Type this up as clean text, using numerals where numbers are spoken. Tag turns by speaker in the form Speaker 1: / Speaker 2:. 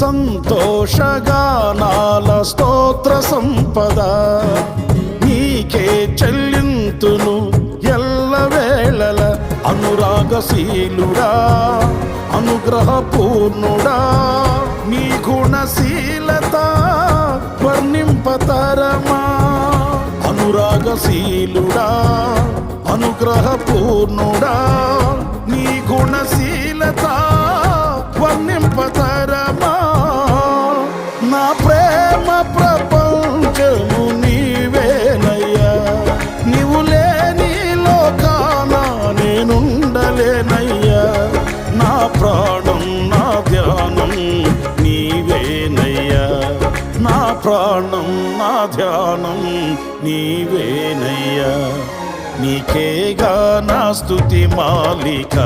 Speaker 1: సంతోషగానాల స్తోత్ర సంపద నీకే చెల్లింతును ఎల్లవేళల. అనురాగశీలుడా అనుగ్రహపూర్ణుడా నీ గుణశీలత వర్ణింపతరమా. అనురాగశీలుడా అనుగ్రహపూర్ణుడా నీ గుణశీలత వర్ణింపతరమా. నా ప్రేమ ప్రపంచము నీవేనయ్యా, నీవు లేని లోకాన నేనుండలేనయ్యా. నా ప్రాణం నా ధ్యానం నీవేనయ్యా, నా ప్రాణం నా ధ్యానం నీవేనయ్యా. నీకేగా నా స్తుతి మాలిక.